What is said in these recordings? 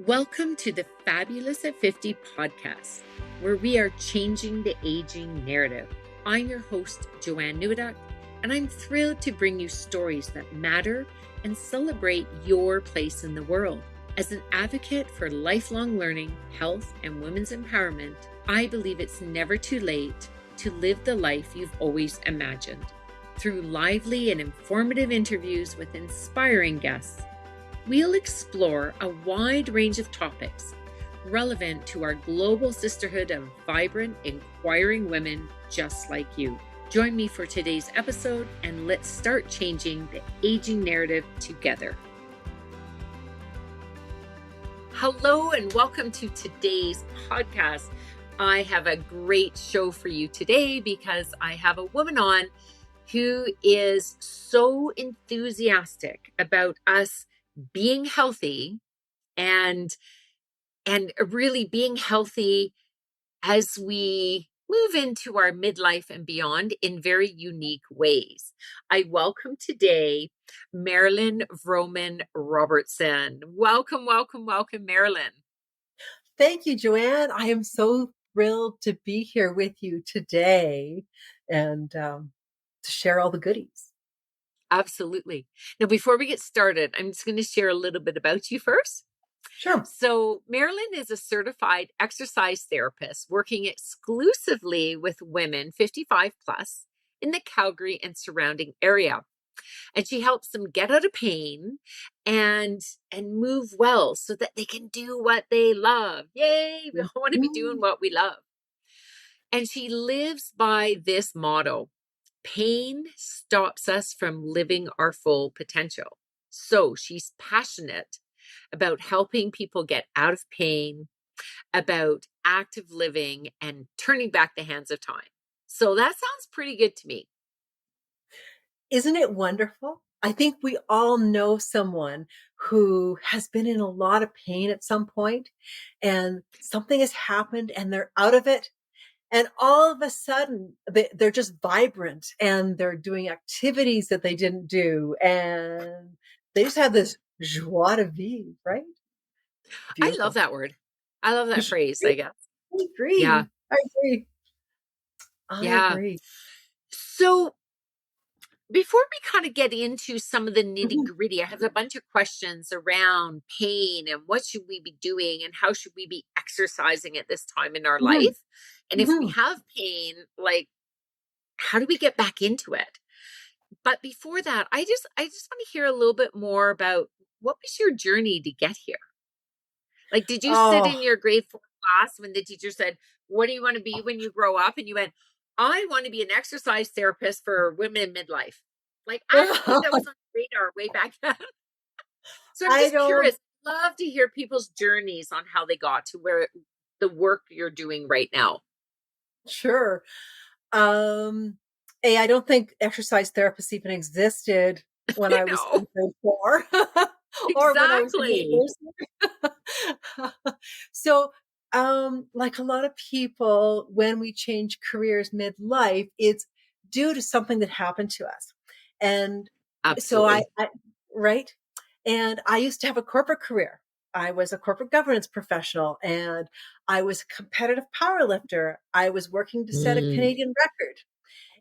Welcome to the Fabulous at 50 podcast, where we are changing the aging narrative. I'm your host, Joanne, and I'm thrilled to bring you stories that matter and celebrate your place in the world. As an advocate for lifelong learning, health, and women's empowerment, I believe it's never too late to live the life you've always imagined. Through lively and informative interviews with inspiring guests, we'll explore a wide range of topics relevant to our global sisterhood of vibrant, inquiring women just like you. Join me for today's episode, and let's start changing the aging narrative together. Hello, and welcome to today's podcast. I have a great show for you today because I have a woman on who is so enthusiastic about us being healthy and really being healthy as we move into our midlife and beyond in very unique ways. I welcome today Marilyn Vrooman-Robertson. Welcome, Marilyn. Thank you, Joanne. I am so thrilled to be here with you today and to share all the goodies. Absolutely. Now, before we get started, I'm just going to share a little bit about you first. Sure. So Marilyn is a certified exercise therapist working exclusively with women 55 plus in the Calgary and surrounding area. And she helps them get out of pain and move well so that they can do what they love. Yay, we all want to be doing what we love. And she lives by this motto: pain stops us from living our full potential. So she's passionate about helping people get out of pain, about active living, and turning back the hands of time. So that sounds pretty good to me. Isn't it wonderful? I think we all know someone who has been in a lot of pain at some point, and something has happened and they're out of it. And all of a sudden, they're just vibrant and they're doing activities that they didn't do. And they just have this joie de vivre, right? I Beautiful. love that word. I love that phrase, I guess. I agree. Yeah. I Yeah. agree. So before we kind of get into some of the nitty gritty, I have a bunch of questions around pain and what should we be doing and how should we be exercising at this time in our life? And if we have pain, like, how do we get back into it? But before that, I just want to hear a little bit more about what was your journey to get here? Like, did you sit in your grade 4 class when the teacher said, what do you want to be when you grow up? And you went, I want to be an exercise therapist for women in midlife. Like, I don't think that was on the radar way back then. So I'm just curious. Love to hear people's journeys on how they got to where the work you're doing right now. Sure. I don't think exercise therapists even existed when I was in grade 4. Or when I was in university. So, like a lot of people, when we change careers midlife, it's due to something that happened to us. And Absolutely. so right. And I used to have a corporate career. I was a corporate governance professional and I was a competitive power lifter. I was working to set a Canadian record.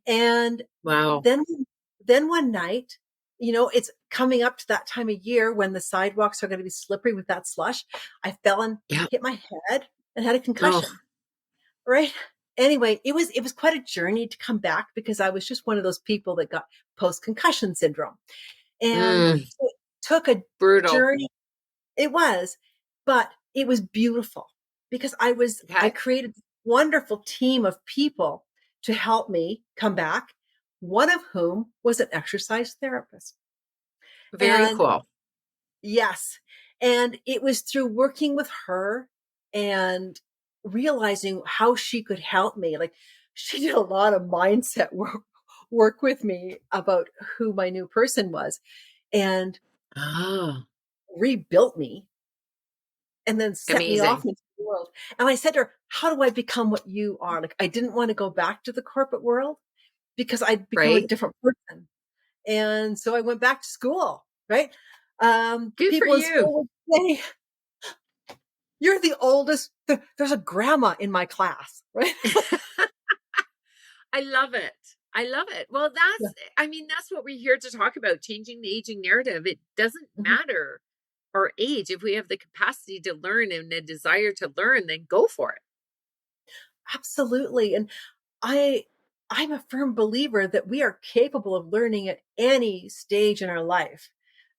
And wow. Then one night, it's coming up to that time of year when the sidewalks are going to be slippery with that slush. I fell and hit my head and had a concussion. Right. Anyway, it was quite a journey to come back because I was just one of those people that got post-concussion syndrome. And it took a brutal journey. It was, but it was beautiful because I created a wonderful team of people to help me come back, one of whom was an exercise therapist. Very cool. Yes. And it was through working with her and realizing how she could help me. Like, she did a lot of mindset work with me about who my new person was and rebuilt me and then set me off into the world. And I said to her, how do I become what you are? Like, I didn't want to go back to the corporate world because I'd become a different person. And so I went back to school, right? Good people for in school would say, You're the oldest. There's a grandma in my class, right? I love it. I love it. Well, Yeah. I mean, that's what we're here to talk about, changing the aging narrative. It doesn't Mhm. matter our age. If we have the capacity to learn and a desire to learn, then go for it. Absolutely. And I I'm a firm believer that we are capable of learning at any stage in our life.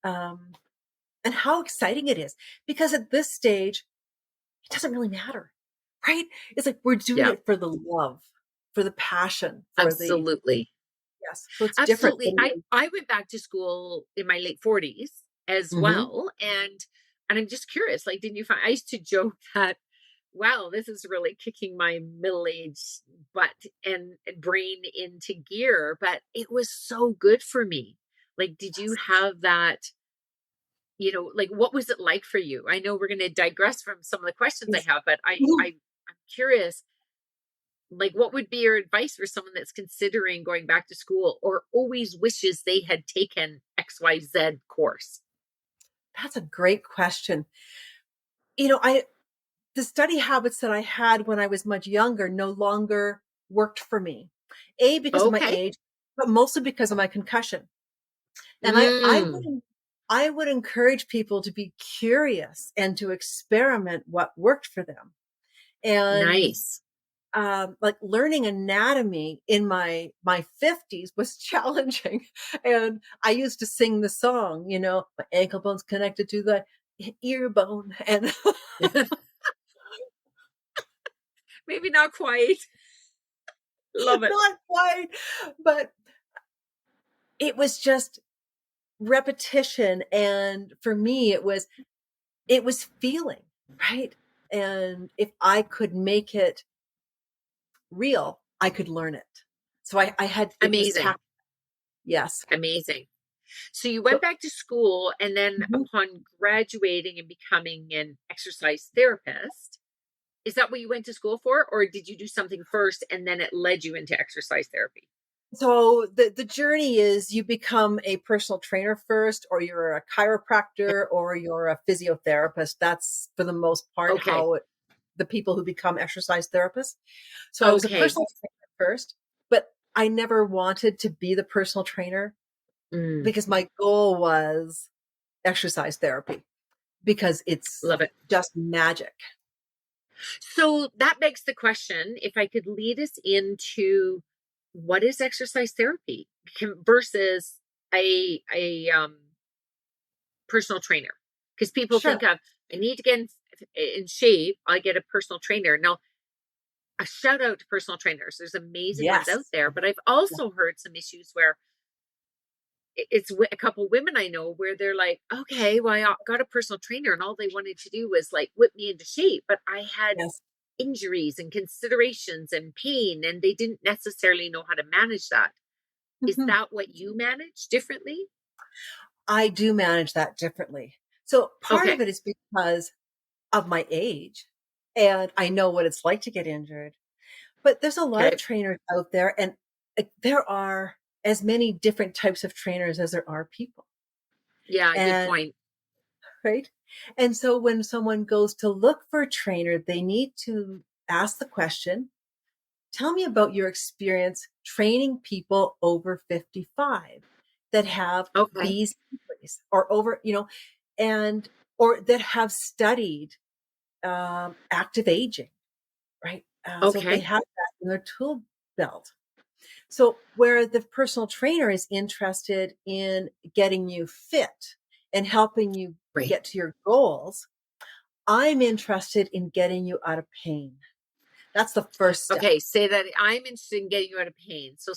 Um, and how exciting it is because at this stage, it doesn't really matter, right? It's like we're doing Yeah, it for the love, for the passion, for the absolutely. yes. So it's different Absolutely. than I went back to school in my late 40s as Mhm. well. And I'm just curious, like, didn't you find I used to joke that, wow, this is really kicking my middle-aged butt and brain into gear, but it was so good for me. Like, did you have that, like what was it like for you? I know we're going to digress from some of the questions I Yes. have, but I'm curious, like what would be your advice for someone that's considering going back to school or always wishes they had taken XYZ course? That's a great question. I the study habits that I had when I was much younger no longer worked for me. A, because of my Okay. age, but mostly because of my concussion. And Mm, I would encourage people to be curious and to experiment what worked for them. And nice. like learning anatomy in my 50s was challenging. And I used to sing the song, my ankle bone's connected to the ear bone. And Maybe not quite. Love it. not quite, but it was just repetition. And for me, it was feeling, right? And if I could make it real, I could learn it. So I had, it was Amazing. tap. Yes. Amazing. So you went So, back to school, and then mhm. upon graduating and becoming an exercise therapist, is that what you went to school for? Or did you do something first and then it led you into exercise therapy? So the journey is you become a personal trainer first, or you're a chiropractor, or you're a physiotherapist. That's for the most part Okay. how the people who become exercise therapists. So I was a Okay. personal trainer first, but I never wanted to be the personal trainer Mm, because my goal was exercise therapy because it's love it. just magic. So that begs the question, if I could lead us into what is exercise therapy versus a personal trainer? Because people Sure. think of, I need to get in shape, I get a personal trainer. Now, a shout out to personal trainers. There's amazing ones out Yes. there, but I've Yeah. also heard some issues where it's a couple of women I know where they're like, okay, well, I got a personal trainer and all they wanted to do was like whip me into shape, but I had Yes. injuries and considerations and pain, and they didn't necessarily know how to manage that. Is Mhm. that what you manage differently? I do manage that differently. So part of Okay. it is because of my age and I know what it's like to get injured. But there's a lot of Okay. trainers out there and there are as many different types of trainers as there are people. Yeah, good And point. right? And so when someone goes to look for a trainer, they need to ask the question, tell me about your experience training people over 55 that have Okay. these injuries or over, and or that have studied active aging, right? So they Okay. have that in their tool belt. So where the personal trainer is interested in getting you fit and helping you Great. get to your goals, I'm interested in getting you out of pain. That's the first step. Okay. Say that I'm interested in getting you out of pain. So,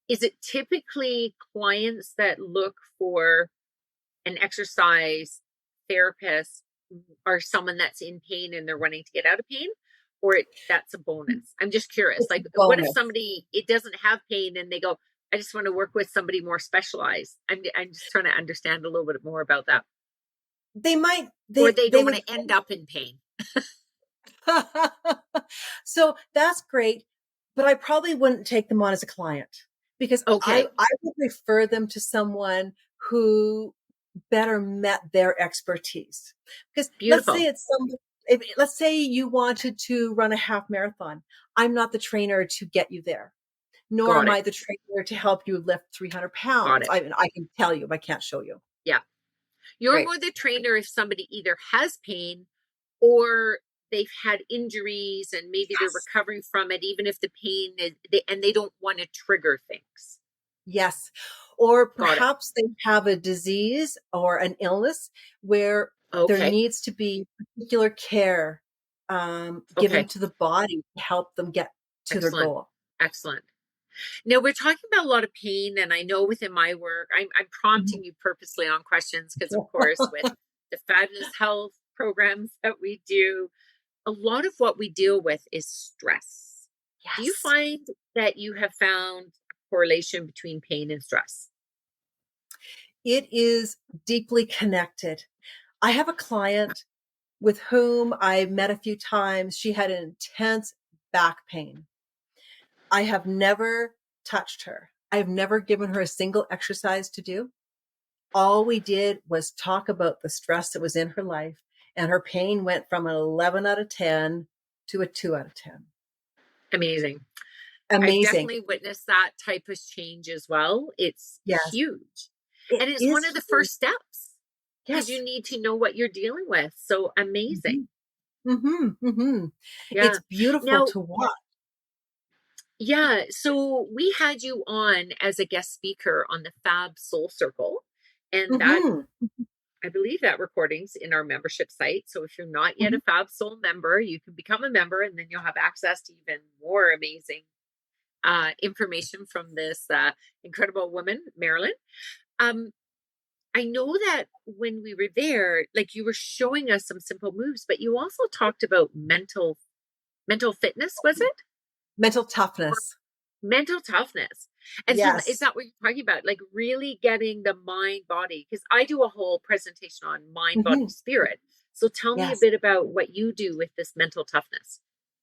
is it typically clients that look for an exercise therapist or someone that's in pain and they're wanting to get out of pain, or that's a bonus? I'm just curious, It's a like what if bonus. somebody it doesn't have pain and they go, I just want to work with somebody more specialized? I'm just trying to understand a little bit more about that. They might Or they they don't want would to end up in pain. so that's great, but I probably wouldn't take them on as a client because Okay. I would refer them to someone who better met their expertise. Because let's say Beautiful. let's say you wanted to run a half marathon. I'm not the trainer to get you there, nor Got am it. I the trainer to help you lift 300 Got pounds. it. I can tell you, but I can't show you. Yeah. You're Right. more the trainer if somebody either has pain or they've had injuries and maybe they're Yes. recovering from it, even if the pain is, and they don't want to trigger things. Yes. Or Got it. perhaps they have a disease or an illness where there Okay. needs to be particular care given Okay. to the body to help them get to their Excellent. goal. Excellent. Now we're talking about a lot of pain, and I know within my work, I'm Mhm. prompting you purposely on questions because, of course, with the fabulous health programs that we do, a lot of what we deal with is stress. Do you Yes. find that you have found a correlation between pain and stress? It is deeply connected. I have a client with whom I met a few times. She had an intense back pain. I have never touched her. I've never given her a single exercise to do. All we did was talk about the stress that was in her life, and her pain went from an 11 out of 10 to a 2 out of 10. Amazing. I've Amazing. definitely witnessed that type of change as well. It's Yes, huge. it And it's one of is the huge. first steps because you Yes. need to know what you're dealing with. So amazing. Mhm. Mhm, mhm. Yeah. It's beautiful Now, to watch. yeah, so we had you on as a guest speaker on the Fab Soul Circle, and that Mhm, I believe that recording's in our membership site. So if you're not yet mhm. a Fab Soul member, you can become a member, and then you'll have access to even more amazing information from this incredible woman, Marilyn. Um, I know that when we were there, like you were showing us some simple moves, but you also talked about mental fitness, was it? Mental Or toughness. mental toughness. And so is Yes. that what you're talking about? Like really getting the mind body? Because I do a whole presentation on mind, body, Mhm. spirit. So tell me a Yes. bit about what you do with this mental toughness.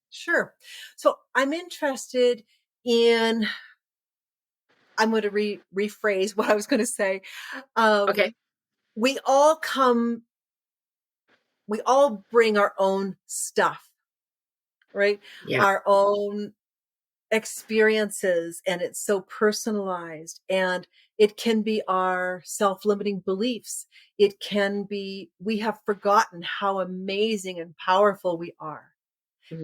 Sure. So I'm interested in, I'm going to rephrase what I was going to say. Um, Okay. we all come, we all bring our own stuff, right? Yeah. Our own experiences, and it's so personalized, and it can be our self-limiting beliefs. It can be we have forgotten how amazing and powerful we are.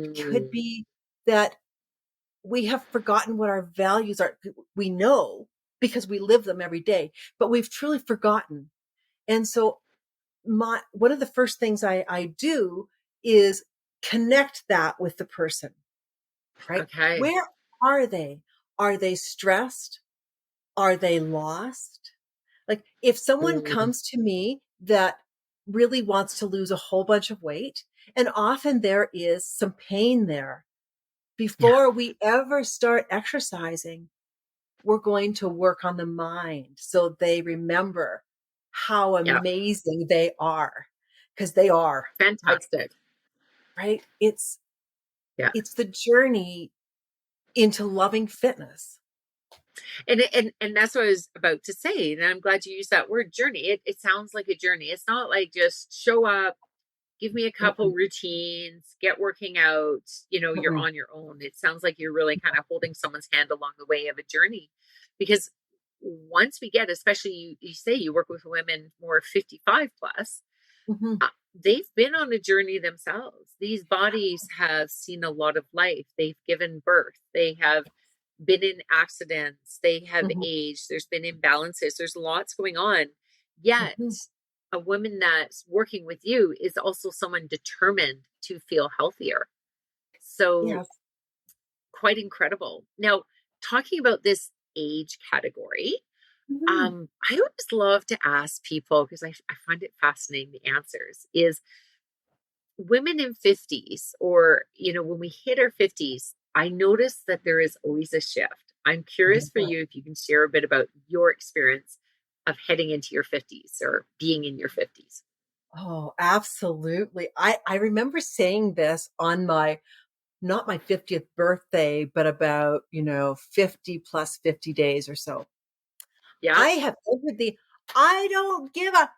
It could Mm, be that we have forgotten what our values are. We know because we live them every day, but we've truly forgotten. And so my one of the first things I do is connect that with the person, right? okay. Where are they? Are they stressed? Are they lost? Like if someone Mm, comes to me that really wants to lose a whole bunch of weight, and often there is some pain there, yeah. before we ever start exercising, we're going to work on the mind so they remember how Yeah. amazing they are, because they are. Like, Fantastic. right? Yeah. It's the journey into loving fitness. And that's what I was about to say. And I'm glad you used that word journey. It sounds like a journey. It's not like just show up, give me a couple Mm-mm, routines, get working out, you're mm-mm. on your own. It sounds like you're really kind of holding someone's hand along the way of a journey. Because once we get, especially you say you work with women more 55 plus, Mhm. uh, they've been on a journey themselves. These bodies have seen a lot of life. They've given birth. They have been in accidents. They have Mhm. aged. There's been imbalances. There's lots going on. Yet, Mhm. a woman that's working with you is also someone determined to feel healthier. So, Yes. quite incredible. Now, talking about this age category, Mhm. I always love to ask people because I find it fascinating the answers is women in 50s or when we hit our 50s, I notice that there is always a shift. I'm curious for Yeah. you if you can share a bit about your experience of heading into your 50s or being in your 50s. Oh, absolutely. I remember saying this on my not my 50th birthday, but about, 50 plus 50 days or so. Yeah. I have entered the I don't give a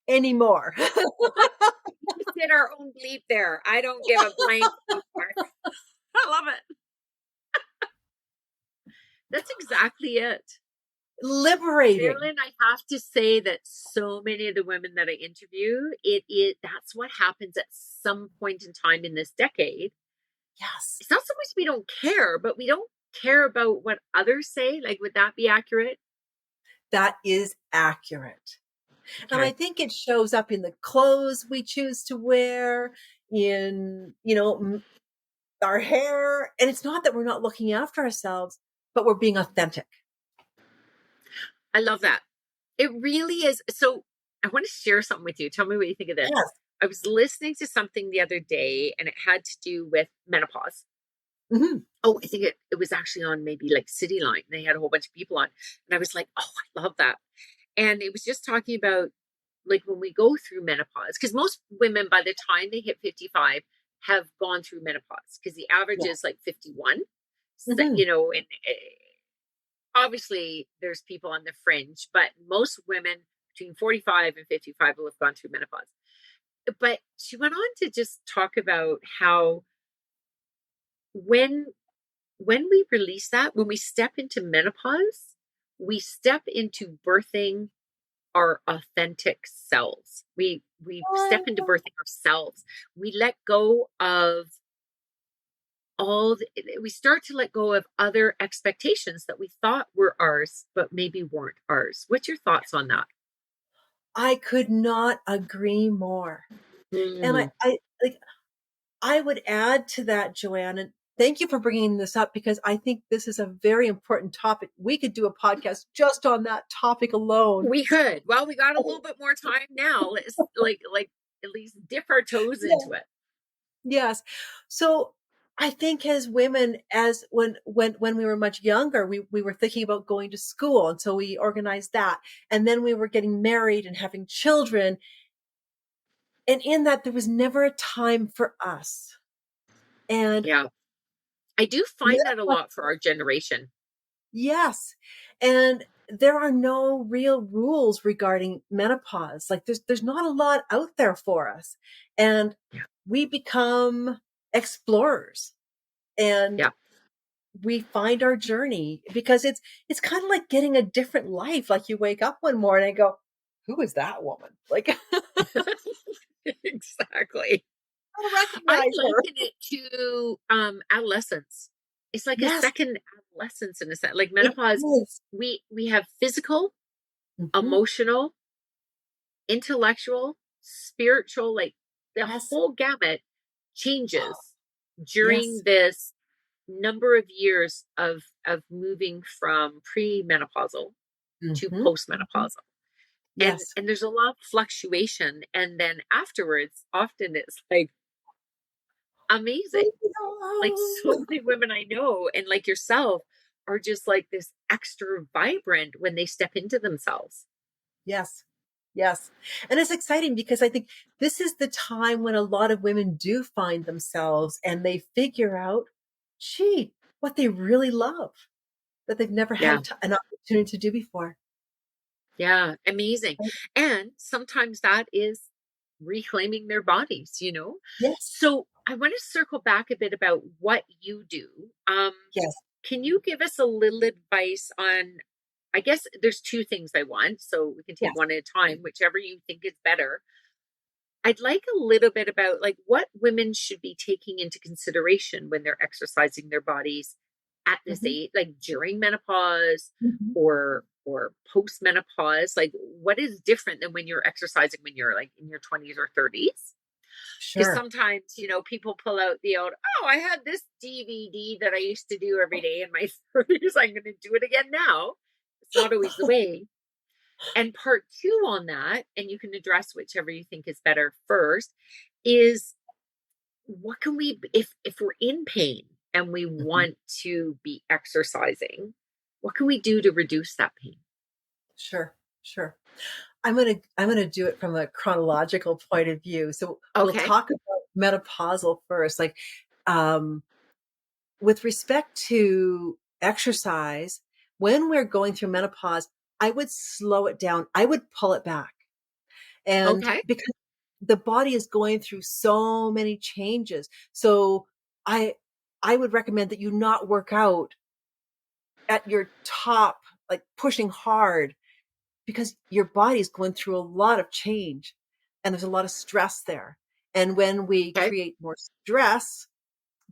anymore. We just did our own bleep there. I don't give a blank anymore. I love it. That's exactly it. Liberating. Marilyn, I have to say that so many of the women that I interview, that's what happens at some point in time in this decade. Yes. It's not so much we don't care, but we don't care about what others say. Like, would that be accurate? That is accurate. And I Okay. think it shows up in the clothes we choose to wear, in, our hair. And it's not that we're not looking after ourselves, but we're being authentic. I love that. It really is. So I want to share something with you. Tell me what you think of this. Yes. I was listening to something the other day and it had to do with menopause. Mm-hmm. Oh, I think it was actually on maybe like City Line. They had a whole bunch of people on. And I was like, oh, I love that. And it was just talking about like when we go through menopause, because most women by the time they hit 55 have gone through menopause because the average Yeah. is like 51. So, Mm-hmm. and obviously there's people on the fringe, but most women between 45 and 55 will have gone through menopause. But she went on to just talk about how when we release that, when we step into menopause, we step into birthing our authentic selves. We step into birthing ourselves. We let go of we start to let go of other expectations that we thought were ours, but maybe weren't ours. What's your thoughts on that? I could not agree more. And Mm. I would add to that, Joanne, and thank you for bringing this up because I think this is a very important topic. We could do a podcast just on that topic alone. We could. Well, we got a little bit more time now. Let's like at least dip our toes Yeah. into it. Yes. So I think as women, as when we were much younger, we were thinking about going to school. And so we organized that. And then we were getting married and having children. And in that, there was never a time for us. And Yeah. I do find that a lot for our generation. yes. And there are no real rules regarding menopause. Like there's not a lot out there for us. And Yeah. we become explorers and Yeah. we find our journey because it's kind of like getting a different life. Like you wake up one morning and go, who is that woman? Like Exactly. I don't I recognize her. liken it to adolescence. It's like a Yes, second adolescence in a sense. Like it menopause, is. we have physical, Mhm. emotional, intellectual, spiritual, like the Yes. whole gamut changes during Yes. this number of years of moving from premenopausal to Hmm. postmenopausal. Yes. And there's a lot of fluctuation. And then afterwards, often it's like amazing. Like so many women I know, and like yourself, are just like this extra vibrant when they step into themselves. Yes. Yes. And it's exciting because I think this is the time when a lot of women do find themselves and they figure out, gee, what they really love that they've never had Yeah. an opportunity to do before. Yeah. Amazing. And sometimes that is reclaiming their bodies. Yes. So I want to circle back a bit about what you do. Yes. Can you give us a little advice on, I guess there's two things I want, so we can take Yes. one at a time, whichever you think is better. I'd like a little bit about like what women should be taking into consideration when they're exercising their bodies at this Hmm. age, like during menopause Hmm. or post menopause. Like what is different than when you're exercising when you're like in your 20s or 30s? Because Sure. sometimes, people pull out the old, oh, I had this DVD that I used to do every day in my 30s. I'm going to do it again now. It's not always the way. And part two on that, and you can address whichever you think is better first, is what can we, if we're in pain and we Mhm. want to be exercising, what can we do to reduce that pain? Sure. Sure. I'm gonna do it from a chronological point of view. So we'll Okay. talk about menopausal first. Like um, with respect to exercise, when we're going through menopause, I would slow it down. I would pull it back. And Okay. because the body is going through so many changes. So I I would recommend that you not work out at your top, like pushing hard, because your body is going through a lot of change and there's a lot of stress there. And when we Okay. create more stress,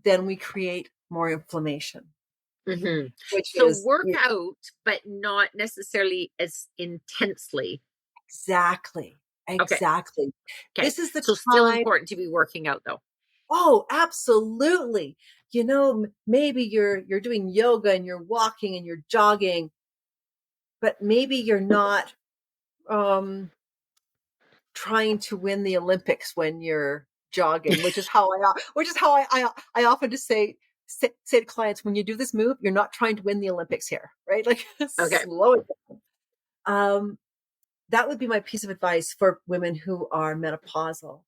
then we create more inflammation, Hmm. which So is work out, but not necessarily as intensely. exactly, Okay. exactly. Okay. This is the So still time. important to be working out though. Oh, absolutely. Maybe you're doing yoga and you're walking and you're jogging, but maybe you're not um trying to win the Olympics when you're jogging, which is how I often just say to clients, when you do this move, you're not trying to win the Olympics here, right? Like Okay. slow it down. That would be my piece of advice for women who are menopausal.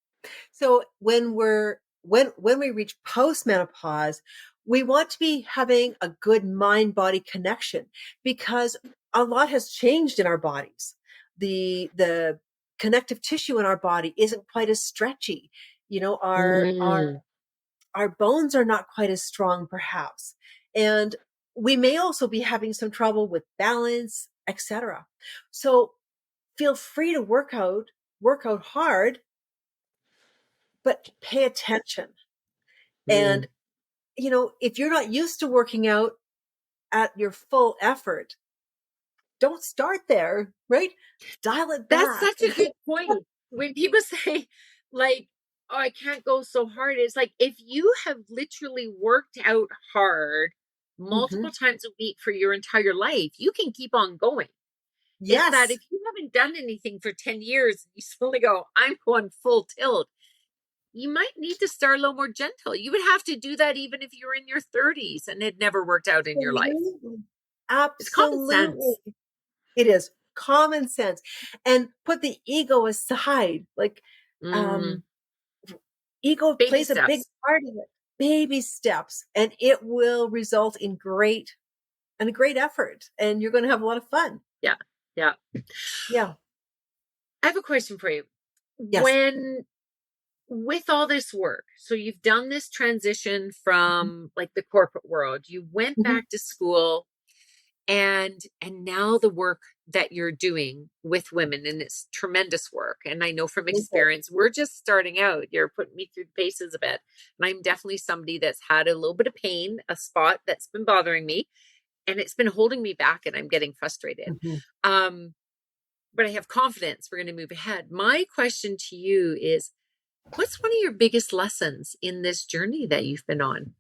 So when we reach postmenopause, we want to be having a good mind body connection, because a lot has changed in our bodies. The connective tissue in our body isn't quite as stretchy. You know, Mm. our bones are not quite as strong, perhaps. And we may also be having some trouble with balance, etc. So feel free to work out hard, but pay attention. And, Mm. if you're not used to working out at your full effort, don't start there, right? Dial it That's back. such a good point. When people say, like, oh, I can't go so hard, it's like if you have literally worked out hard Hmm. multiple times a week for your entire life, you can keep on going. It's that Yes. if you haven't done anything for 10 years, you suddenly go, I'm going full tilt. You might need to start a little more gentle. You would have to do that even if you were in your 30s and it never worked out in your life. Absolutely. It's common Absolutely. sense. It is common sense. And put the ego aside. Like, Mm, um, ego baby plays a big steps. part of it. Baby steps, and it will result in a great effort, and you're going to have a lot of fun. Yeah. Yeah. Yeah. I have a question for you. Yes. When with all this work, so you've done this transition Mhm. from like the corporate world, you went Mhm. back to school, and now the work that you're doing with women, and it's tremendous work, and I know from Is it? experience, we're just starting out. You're putting me through the paces a bit, and I'm definitely somebody that's had a little bit of pain, a spot that's been bothering me, and it's been holding me back, and I'm getting frustrated. Mhm. um but I have confidence we're going to move ahead. My question to you is, what's one of your biggest lessons in this journey that you've been on?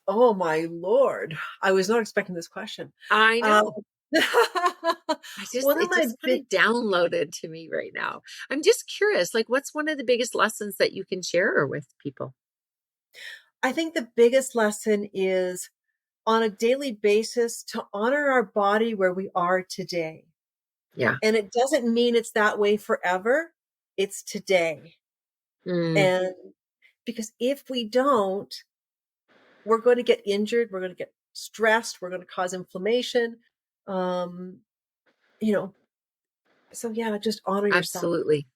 Oh my Lord. I was not expecting this question. I Um, know. one of It my just kind big of downloaded to me right now. I'm just curious, like, what's one of the biggest lessons that you can share with people? I think the biggest lesson is, on a daily basis, to honor our body where we are today. Yeah. And it doesn't mean it's that way forever. It's today. Mm, And because if we don't, we're going to get injured, we're going to get stressed, we're going to cause inflammation. Um, you know, so yeah, just honor yourself. absolutely.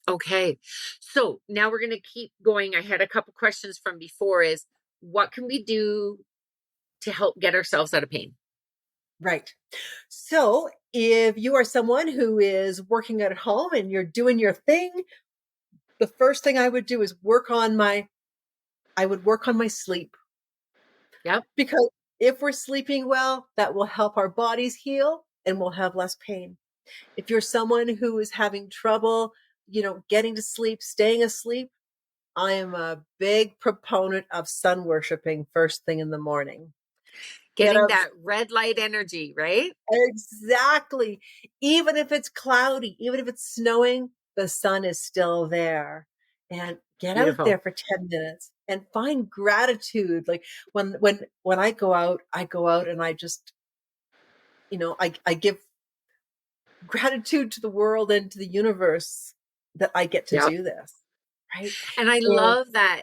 Okay. So now we're going to keep going. I had a couple questions from before is, what can we do to help get ourselves out of pain? Right. So if you are someone who is working at home and you're doing your thing, the first thing I would do is I would work on my sleep, Yep. because if we're sleeping well, that will help our bodies heal and we'll have less pain. If you're someone who is having trouble, getting to sleep, staying asleep, I am a big proponent of sun worshiping first thing in the morning. Get Getting up. that red light energy, right? Exactly. Even if it's cloudy, even if it's snowing, the sun is still there. And get out Beautiful. there for 10 minutes and find gratitude. Like when I go out and I just, I give gratitude to the world and to the universe that I get to Yep. do this. Right. And I And love that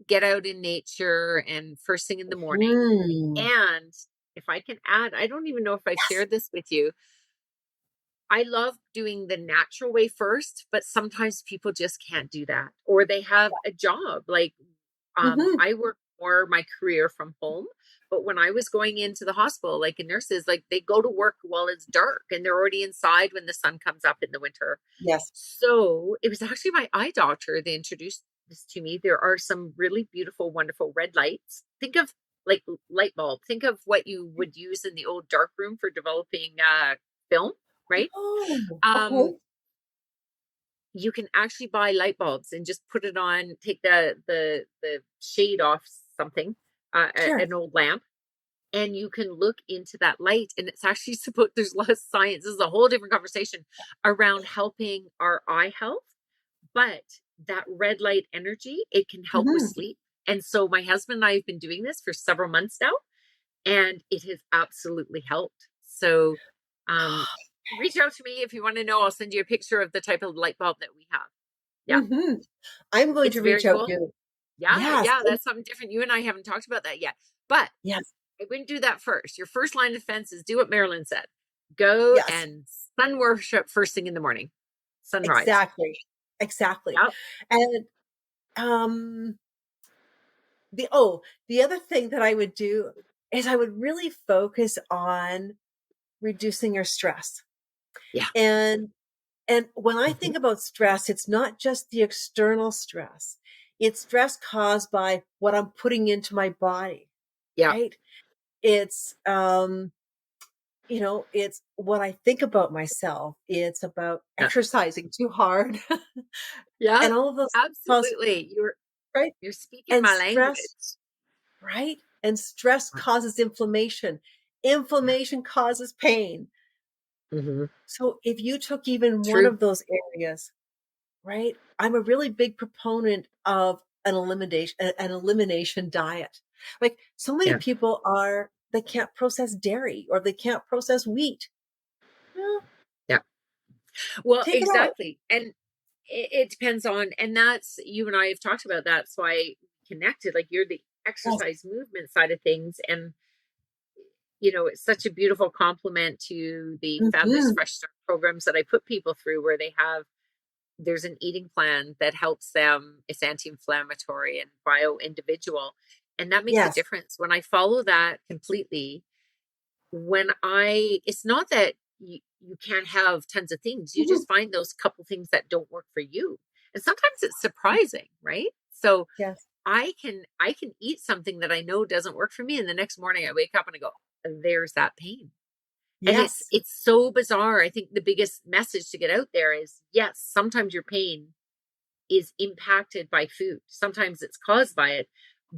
get out in nature and first thing in the morning. mm, And if I can add, I don't even know if I've yes. shared this with you. I love doing the natural way first, but sometimes people just can't do that, or they have a job. Like, Mhm. I work more my career from home, but when I was going into the hospital, like in nurses, like they go to work while it's dark and they're already inside when the sun comes up in the winter. Yes. So it was actually my eye doctor that introduced this to me. There are some really beautiful, wonderful red lights. Think of like light bulb. Think of what you would use in the old dark room for developing film, right? Oh, Um, okay. you can actually buy light bulbs and just put it on, take the shade off something, Sure. an old lamp, and you can look into that light. And it's actually supposed, there's a lot of science. This is a whole different conversation around helping our eye health, but that red light energy, it can help with Mhm. sleep. And so my husband and I have been doing this for several months now, and it has absolutely helped. So um, reach out to me if you want to know. I'll send you a picture of the type of light bulb that we have. Yeah, Mhm. I'm going it's to very reach out cool. too. Yeah, Yes. yeah, that's something different. You and I haven't talked about that yet. But Yes. I wouldn't do that first. Your first line of defense is do what Marilyn said. Go Yes. and sun worship first thing in the morning. Sunrise. Exactly. Exactly. Yep. And, um, the other thing that I would do is I would really focus on reducing your stress. Yeah. And when I Mhm. think about stress, it's not just the external stress. It's stress caused by what I'm putting into my body, Yeah. right? It's, it's what I think about myself. It's about Yeah. exercising too hard Yeah. and all of those cause, Absolutely. right? You're speaking And my stress, language. right? And stress causes inflammation. Yeah. Inflammation causes pain. Hmm. So if you took even one True. of those areas, right? I'm a really big proponent of an elimination diet. Like so many Yeah. people they can't process dairy or they can't process wheat. Well, Yeah. Well, take it out. exactly. And it depends on, and that's, you and I have talked about that's why we connected. Like you're the Yes. exercise movement side of things. And, it's such a beautiful complement to the fabulous Mhm. Fresh Start programs that I put people through where there's an eating plan that helps them. It's anti-inflammatory and bio individual. And that makes a Yes. difference. When I follow that completely, it's not that you can't have tons of things. You Mhm. just find those couple things that don't work for you. And sometimes it's surprising, right? So Yes. I can eat something that I know doesn't work for me. And the next morning I wake up and I go, there's that pain. And it's Yes. it's so bizarre. I think the biggest message to get out there is yes, sometimes your pain is impacted by food. Sometimes it's caused by it.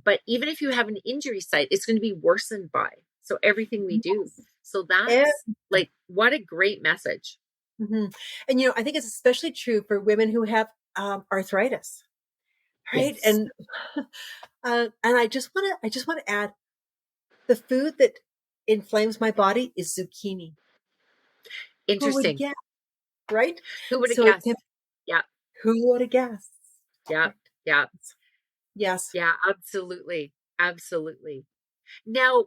But even if you have an injury site, it's going to be worsened by. So everything we do. Yes. So And, that's like what a great message. mhm. And I think it's especially true for women who have arthritis, right? Yes. And and I just want to add the food that inflames my body is zucchini. Who would Interesting. guess, right? Who would have So it can, guessed? Yeah. who would have guessed? Yeah. Right. Yeah. Yes. Yeah. Absolutely. Absolutely. Now,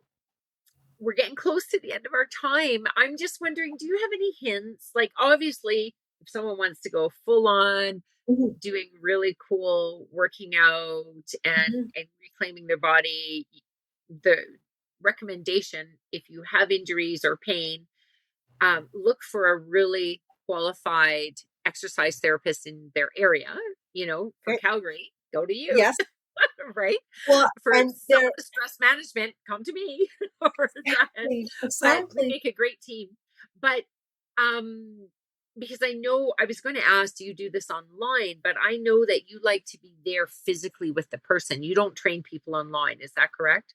we're getting close to the end of our time. I'm just wondering, do you have any hints? Like, obviously, if someone wants to go full on, Mhm. doing really cool working out and Mhm. and reclaiming their body, the recommendation, if you have injuries or pain, look for a really qualified exercise therapist in their area. For Okay. Calgary, go to you. Yes. Right? Well, For and someone with stress management, come to me. Or that. exactly, But we exactly. make a great team. But um because I know I was going to ask, do you do this online? But I know that you like to be there physically with the person. You don't train people online. Is that correct?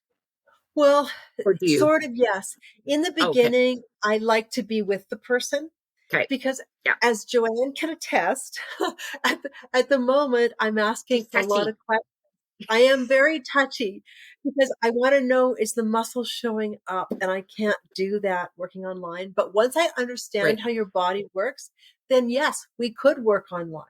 Well, Or do you? sort of, yes. In the Oh, okay. beginning, I like to be with the person Okay. because Yeah. as Joanne can attest, at the moment, I'm asking She's a lot touchy. of questions. I am very touchy because I want to know, is the muscle showing up? And I can't do that working online. But once I understand Right. how your body works, then yes, we could work online.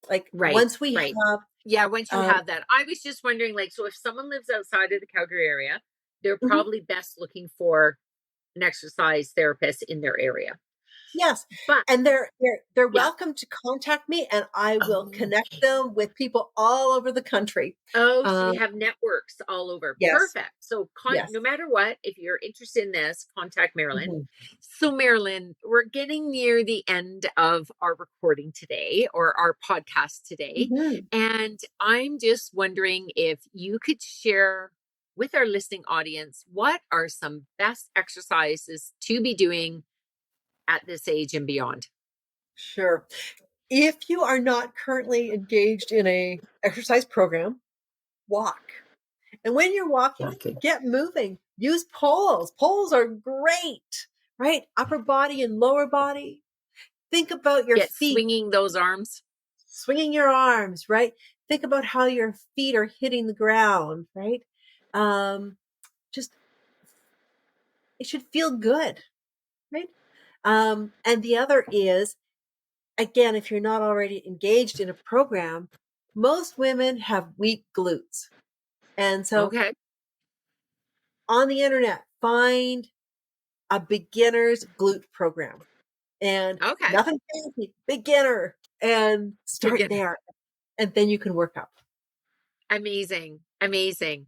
Like Right. once we Right. have, Yeah, once you um, have that. I was just wondering, like, so if someone lives outside of the Calgary area, they're mhm, probably best looking for an exercise therapist in their area. Yes. But And they're yeah. welcome to contact me, and I will connect Okay. them with people all over the country. Oh, so Um, you have networks all over. yes. Perfect. So Yes. no matter what, if you're interested in this, contact Marilyn. Mhm. So Marilyn, we're getting near the end of our recording today, or our podcast today. Mhm. And I'm just wondering if you could share with our listening audience, what are some best exercises to be doing at this age and beyond? Sure. If you are not currently engaged in a exercise program, walk. And when you're walking, Walking. get moving. Use poles. Poles are great, right? Upper body and lower body. Think about your Get feet, swinging those arms. swinging your arms, right? Think about how your feet are hitting the ground, right? Just it should feel good, right? And the other is, again, if you're not already engaged in a program, most women have weak glutes. And so Okay. on the internet, find a beginner's glute program and Okay. nothing fancy, beginner, and start Begin. there. And then you can work up. Amazing. Amazing.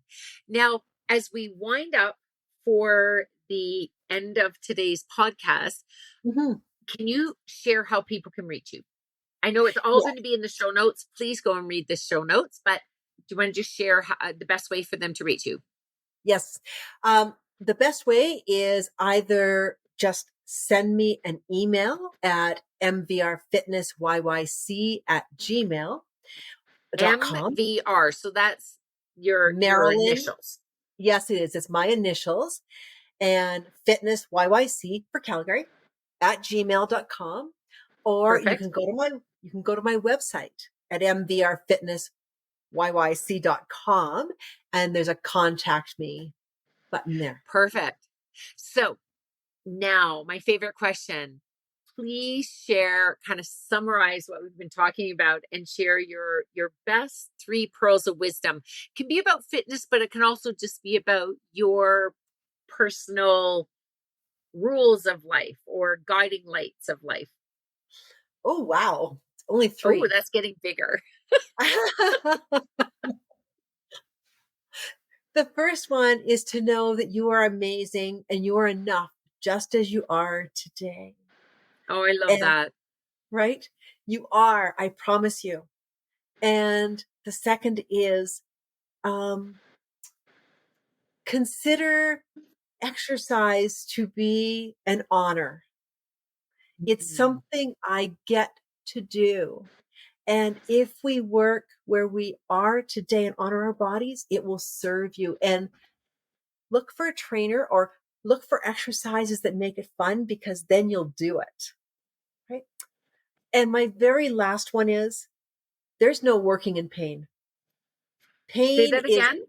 Now, as we wind up for the end of today's podcast, Mhm. can you share how people can reach you? I know it's all Yeah. going to be in the show notes. Please go and read the show notes, but do you want to just share the best way for them to reach you? Yes. The best way is either just send me an email at mvrfitnessyyc@gmail.com. MVR. So that's your Marilyn. initials. Yes, it is. It's my initials, and fitness YYC for Calgary @gmail.com. Or Perfect. you can go to my website at mvrfitnessyyc.com, and there's a contact me button there. Perfect. So now my favorite question. Please share, kind of summarize what we've been talking about, and share your best 3 pearls of wisdom. It can be about fitness, but it can also just be about your personal rules of life or guiding lights of life. Oh, wow. It's only Oh, 3. that's getting bigger. The first one is to know that you are amazing and you are enough just as you are today. Oh, I love And that. right? You are, I promise you. And the second is consider exercise to be an honor. It's Mm. something I get to do. And if we work where we are today and honor our bodies, it will serve you. And look for a trainer or look for exercises that make it fun, because then you'll do it. Right. And my very last one is, there's no working in pain. Say Pain that is, again.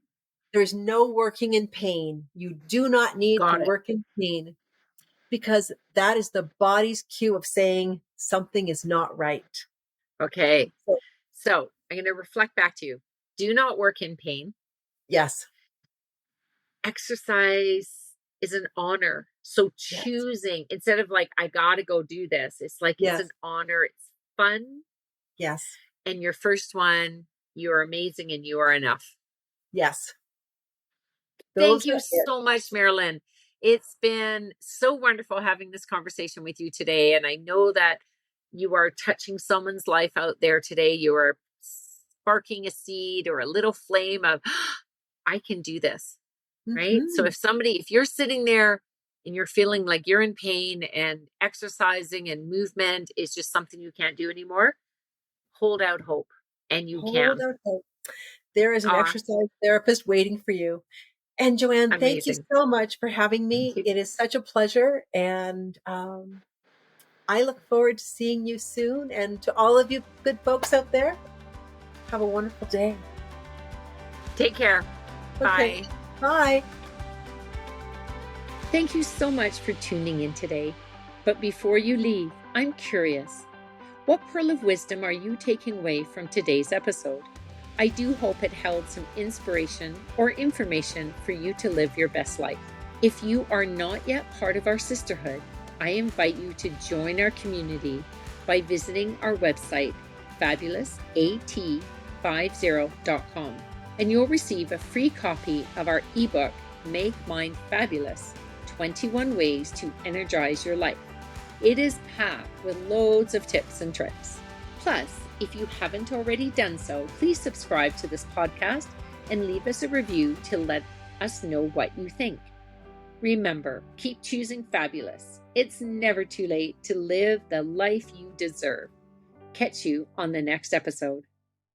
there's no working in pain. You do not need to Got it. work in pain, because that is the body's cue of saying something is not right. Okay. So, So I'm going to reflect back to you. Do not work in pain. yes, Exercise is an honor. So yes, choosing, instead of like, I got to go do this, it's like, it's an yes, honor. It's fun. yes, And your first one, you're amazing and you are enough. yes. Thank Those you are it. so much, Marilyn. It's been so wonderful having this conversation with you today. And I know that you are touching someone's life out there today. You are sparking a seed or a little flame of, I can do this, right? So Mhm. if you're sitting there and you're feeling like you're in pain and exercising and movement is just something you can't do anymore, hold out hope, and you Hold can. out hope. There is an Ah, exercise therapist waiting for you. And Joanne, thank you amazing. so much for having Thank me. you. It is such a pleasure. And I look forward to seeing you soon. And to all of you good folks out there, have a wonderful day. Take care. Okay. Bye. Bye. Thank you so much for tuning in today. But before you leave, I'm curious. What pearl of wisdom are you taking away from today's episode? I do hope it held some inspiration or information for you to live your best life. If you are not yet part of our sisterhood, I invite you to join our community by visiting our website, fabulousat50.com, and you'll receive a free copy of our ebook, Make Mine Fabulous, 21 Ways to Energize Your Life. It is packed with loads of tips and tricks. Plus, if you haven't already done so, please subscribe to this podcast and leave us a review to let us know what you think. Remember, keep choosing fabulous. It's never too late to live the life you deserve. Catch you on the next episode.